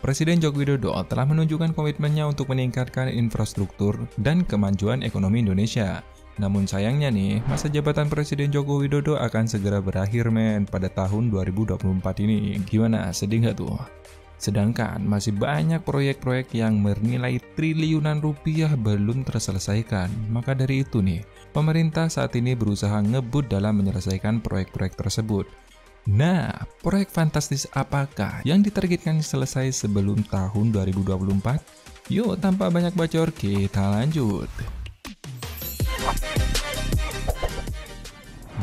Presiden Joko Widodo telah menunjukkan komitmennya untuk meningkatkan infrastruktur dan kemajuan ekonomi Indonesia. Namun sayangnya nih, masa jabatan Presiden Joko Widodo akan segera berakhir pada tahun 2024 ini. Gimana, sedih nggak tuh? Sedangkan masih banyak proyek-proyek yang bernilai triliunan rupiah belum terselesaikan. Maka dari itu nih, pemerintah saat ini berusaha ngebut dalam menyelesaikan proyek-proyek tersebut. Nah, proyek fantastis apakah yang ditargetkan selesai sebelum tahun 2024? Yuk, tanpa banyak bacor, kita lanjut.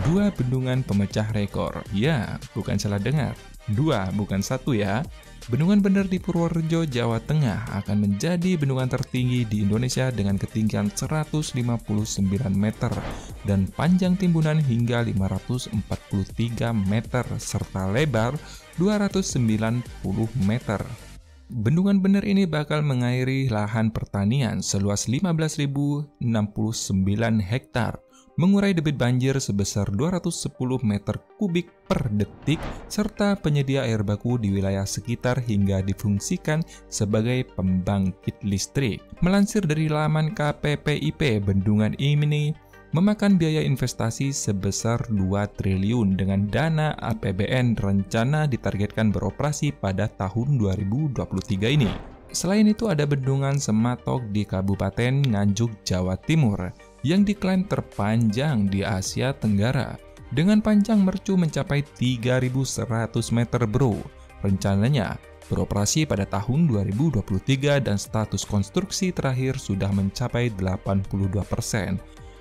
2 bendungan pemecah rekor. Ya, bukan salah dengar. 2, bukan 1 ya. Bendungan Bener di Purworejo, Jawa Tengah akan menjadi bendungan tertinggi di Indonesia dengan ketinggian 159 meter dan panjang timbunan hingga 543 meter serta lebar 290 meter. Bendungan Bener ini bakal mengairi lahan pertanian seluas 15.069 hektar, mengurai debit banjir sebesar 210 meter kubik per detik, serta penyedia air baku di wilayah sekitar hingga difungsikan sebagai pembangkit listrik. Melansir dari laman KPPIP, bendungan ini memakan biaya investasi sebesar 2 triliun dengan dana APBN rencana ditargetkan beroperasi pada tahun 2023 ini. Selain itu ada bendungan Sematok di Kabupaten Nganjuk, Jawa Timur yang diklaim terpanjang di Asia Tenggara dengan panjang mercu mencapai 3.100 meter bro. Rencananya beroperasi pada tahun 2023 dan status konstruksi terakhir sudah mencapai 82%.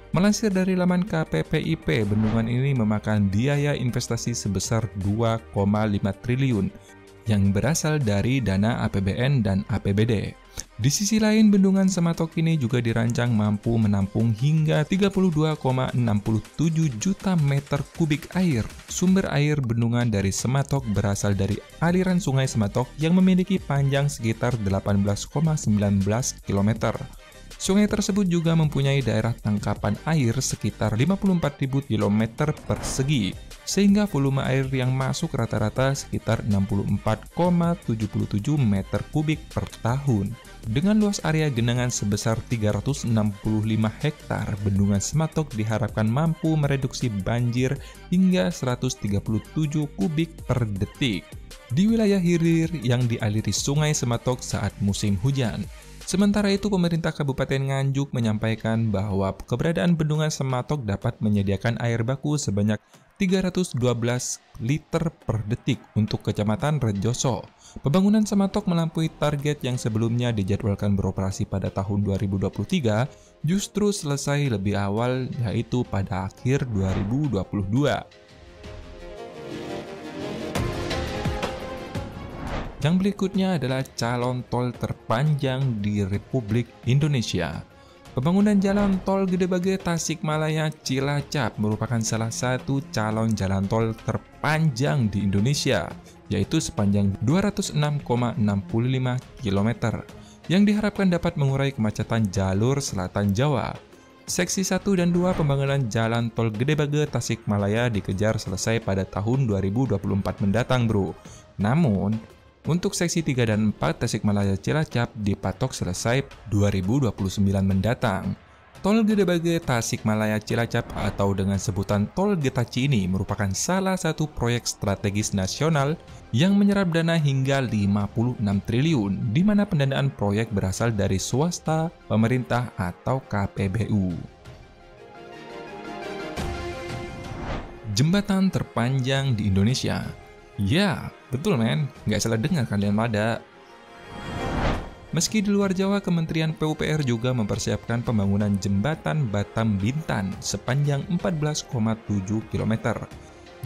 Melansir dari laman KPPIP, bendungan ini memakan biaya investasi sebesar 2,5 triliun yang berasal dari dana APBN dan APBD. Di sisi lain, bendungan Sematok ini juga dirancang mampu menampung hingga 32,67 juta meter kubik air. Sumber air bendungan dari Sematok berasal dari aliran Sungai Sematok yang memiliki panjang sekitar 18,19 km. Sungai tersebut juga mempunyai daerah tangkapan air sekitar 54.000 km persegi, sehingga volume air yang masuk rata-rata sekitar 64,77 meter kubik per tahun. Dengan luas area genangan sebesar 365 hektar, bendungan Sematok diharapkan mampu mereduksi banjir hingga 137 kubik per detik di wilayah hilir yang dialiri Sungai Sematok saat musim hujan. Sementara itu, pemerintah Kabupaten Nganjuk menyampaikan bahwa keberadaan bendungan Sematok dapat menyediakan air baku sebanyak 312 liter per detik untuk Kecamatan Rejoso. Pembangunan Sematok melampaui target yang sebelumnya dijadwalkan beroperasi pada tahun 2023, justru selesai lebih awal, yaitu pada akhir 2022. Yang berikutnya adalah calon tol terpanjang di Republik Indonesia. Pembangunan jalan tol Gede Bage Tasikmalaya Cilacap merupakan salah satu calon jalan tol terpanjang di Indonesia, yaitu sepanjang 206,65 km, yang diharapkan dapat mengurai kemacetan jalur selatan Jawa. Seksi 1 dan 2 pembangunan jalan tol Gede Bage Tasikmalaya dikejar selesai pada tahun 2024 mendatang, bro. Namun, untuk seksi 3 dan 4 Tasikmalaya Cilacap dipatok selesai 2029 mendatang. Tol Gede Bage Tasikmalaya Cilacap atau dengan sebutan Tol Getaci ini merupakan salah satu proyek strategis nasional yang menyerap dana hingga 56 triliun, di mana pendanaan proyek berasal dari swasta, pemerintah, atau KPBU. Jembatan terpanjang di Indonesia. Ya, betul men, nggak salah dengar kalian pada. Meski di luar Jawa, Kementerian PUPR juga mempersiapkan pembangunan jembatan Batam Bintan sepanjang 14,7 km.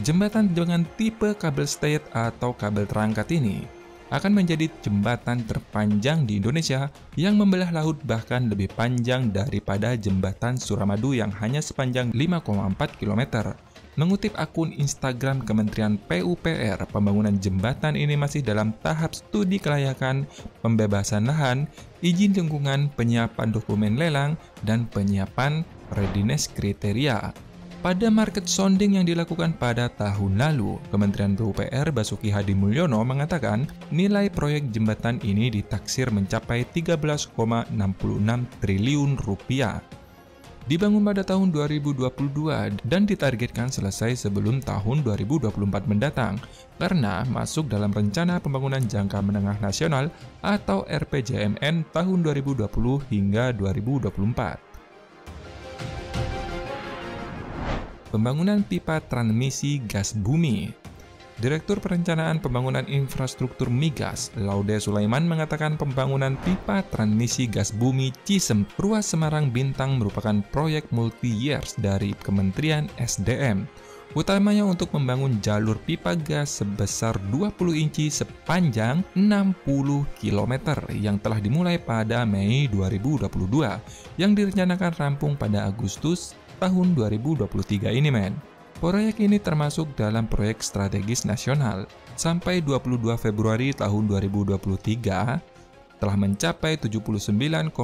Jembatan dengan tipe kabel stayed atau kabel terangkat ini akan menjadi jembatan terpanjang di Indonesia yang membelah laut, bahkan lebih panjang daripada jembatan Suramadu yang hanya sepanjang 5,4 km. Mengutip akun Instagram Kementerian PUPR, pembangunan jembatan ini masih dalam tahap studi kelayakan, pembebasan lahan, izin lingkungan, penyiapan dokumen lelang, dan penyiapan readiness kriteria. Pada market sounding yang dilakukan pada tahun lalu, Kementerian PUPR Basuki Hadi Mulyono mengatakan nilai proyek jembatan ini ditaksir mencapai 13,66 triliun rupiah. Dibangun pada tahun 2022 dan ditargetkan selesai sebelum tahun 2024 mendatang karena masuk dalam Rencana Pembangunan Jangka Menengah Nasional atau RPJMN tahun 2020 hingga 2024. Pembangunan pipa transmisi gas bumi. Direktur Perencanaan Pembangunan Infrastruktur Migas, Laude Sulaiman mengatakan pembangunan pipa transmisi gas bumi Cisem Ruas Semarang Bintang merupakan proyek multi-years dari Kementerian SDM. Utamanya untuk membangun jalur pipa gas sebesar 20 inci sepanjang 60 km yang telah dimulai pada Mei 2022 yang direncanakan rampung pada Agustus tahun 2023 ini, men. Proyek ini termasuk dalam proyek strategis nasional. Sampai 22 Februari tahun 2023 telah mencapai 79,71%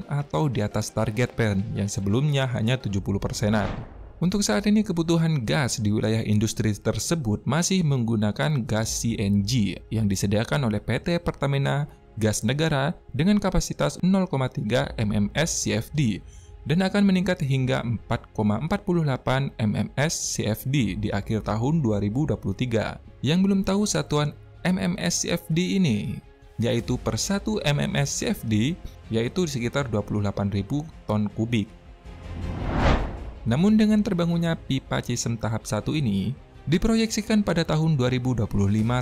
atau di atas target PEN yang sebelumnya hanya 70%-an. Untuk saat ini kebutuhan gas di wilayah industri tersebut masih menggunakan gas CNG yang disediakan oleh PT Pertamina Gas Negara dengan kapasitas 0,3 MMS CFD dan akan meningkat hingga 4,48 MMS CFD di akhir tahun 2023. Yang belum tahu satuan MMS CFD ini, yaitu per 1 MMS CFD, yaitu sekitar 28.000 ton kubik. Namun dengan terbangunnya pipa Cisem tahap 1 ini, diproyeksikan pada tahun 2025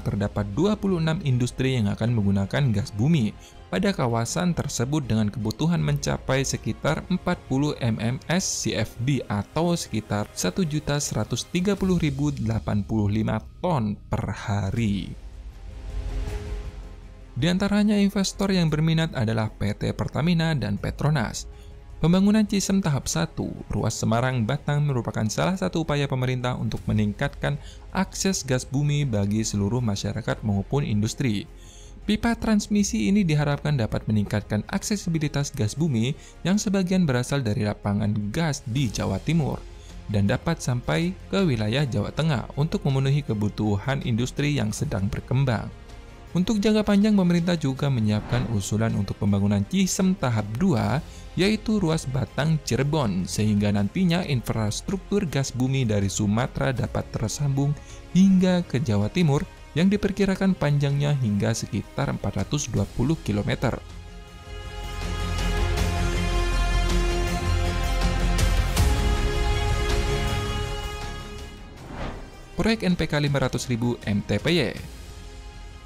terdapat 26 industri yang akan menggunakan gas bumi pada kawasan tersebut dengan kebutuhan mencapai sekitar 40 MMS CFD atau sekitar 1.130.085 ton per hari. Di antaranya investor yang berminat adalah PT Pertamina dan Petronas. Pembangunan Cisem tahap 1, Ruas Semarang Batang merupakan salah satu upaya pemerintah untuk meningkatkan akses gas bumi bagi seluruh masyarakat maupun industri. Pipa transmisi ini diharapkan dapat meningkatkan aksesibilitas gas bumi yang sebagian berasal dari lapangan gas di Jawa Timur dan dapat sampai ke wilayah Jawa Tengah untuk memenuhi kebutuhan industri yang sedang berkembang. Untuk jangka panjang, pemerintah juga menyiapkan usulan untuk pembangunan Cisem tahap 2, yaitu ruas Batang Cirebon, sehingga nantinya infrastruktur gas bumi dari Sumatera dapat tersambung hingga ke Jawa Timur yang diperkirakan panjangnya hingga sekitar 420 km. Proyek NPK 500.000 MTPY.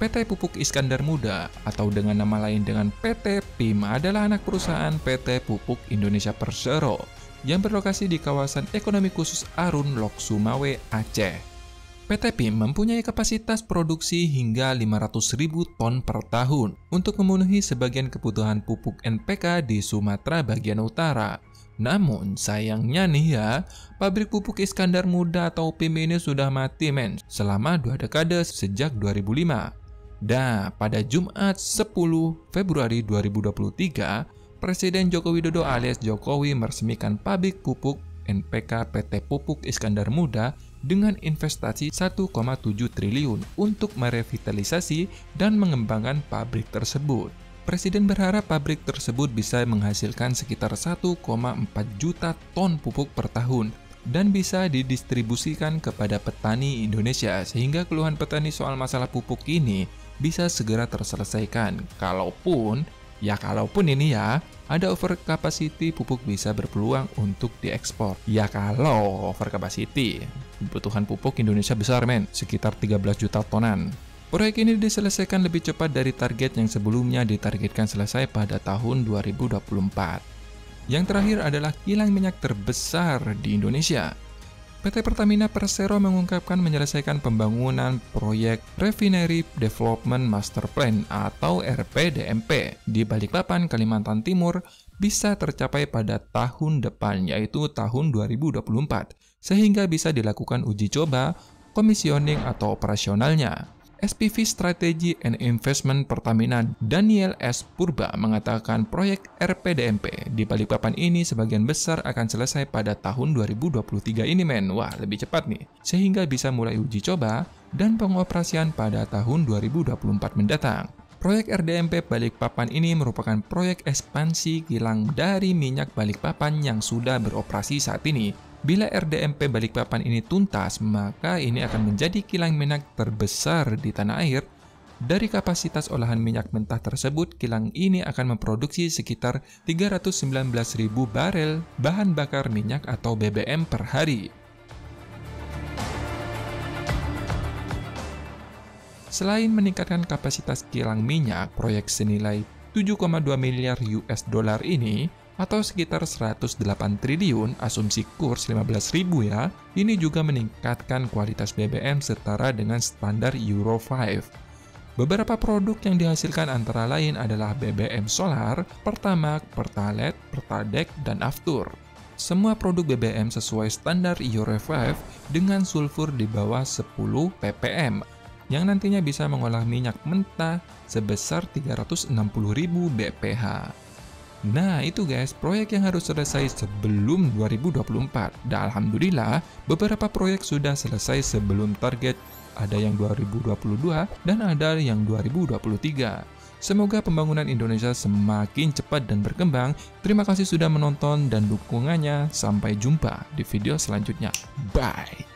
PT Pupuk Iskandar Muda atau dengan nama lain dengan PT PIM adalah anak perusahaan PT Pupuk Indonesia Persero yang berlokasi di kawasan ekonomi khusus Arun, Lok Sumawe, Aceh. PT PIM mempunyai kapasitas produksi hingga 500.000 ton per tahun untuk memenuhi sebagian kebutuhan pupuk NPK di Sumatera bagian utara. Namun sayangnya nih ya, pabrik pupuk Iskandar Muda atau PIM ini sudah mati men selama 2 dekade sejak 2005. Dan pada Jumat 10 Februari 2023, Presiden Joko Widodo alias Jokowi meresmikan pabrik pupuk NPK PT Pupuk Iskandar Muda dengan investasi 1,7 triliun untuk merevitalisasi dan mengembangkan pabrik tersebut. Presiden berharap pabrik tersebut bisa menghasilkan sekitar 1,4 juta ton pupuk per tahun dan bisa didistribusikan kepada petani Indonesia sehingga keluhan petani soal masalah pupuk ini bisa segera terselesaikan. Kalaupun ini ya, ada over capacity pupuk bisa berpeluang untuk diekspor. Ya kalau over capacity, kebutuhan pupuk Indonesia besar men, sekitar 13 juta tonan. Proyek ini diselesaikan lebih cepat dari target yang sebelumnya ditargetkan selesai pada tahun 2024. Yang terakhir adalah kilang minyak terbesar di Indonesia. PT Pertamina Persero mengungkapkan menyelesaikan pembangunan proyek Refinery Development Master Plan atau RPDMP di Balikpapan, Kalimantan Timur bisa tercapai pada tahun depan, yaitu tahun 2024, sehingga bisa dilakukan uji coba, komisioning atau operasionalnya. SPV Strategy and Investment Pertamina Daniel S. Purba mengatakan proyek RPDMP di Balikpapan ini sebagian besar akan selesai pada tahun 2023 ini men. Wah, lebih cepat nih. Sehingga bisa mulai uji coba dan pengoperasian pada tahun 2024 mendatang. Proyek RDMP Balikpapan ini merupakan proyek ekspansi kilang dari minyak Balikpapan yang sudah beroperasi saat ini. Bila RDMP Balikpapan ini tuntas, maka ini akan menjadi kilang minyak terbesar di tanah air. Dari kapasitas olahan minyak mentah tersebut, kilang ini akan memproduksi sekitar 319.000 barel bahan bakar minyak atau BBM per hari. Selain meningkatkan kapasitas kilang minyak, proyek senilai 7,2 miliar US dollar ini atau sekitar 108 triliun, asumsi kurs 15.000 ya, ini juga meningkatkan kualitas BBM setara dengan standar Euro 5. Beberapa produk yang dihasilkan antara lain adalah BBM solar, Pertamax, Pertalite, Pertadek, dan Aftur. Semua produk BBM sesuai standar Euro 5 dengan sulfur di bawah 10 ppm, yang nantinya bisa mengolah minyak mentah sebesar 360.000 bph. Nah itu guys, proyek yang harus selesai sebelum 2024. Dan alhamdulillah, beberapa proyek sudah selesai sebelum target. Ada yang 2022 dan ada yang 2023. Semoga pembangunan Indonesia semakin cepat dan berkembang. Terima kasih sudah menonton dan dukungannya. Sampai jumpa di video selanjutnya. Bye!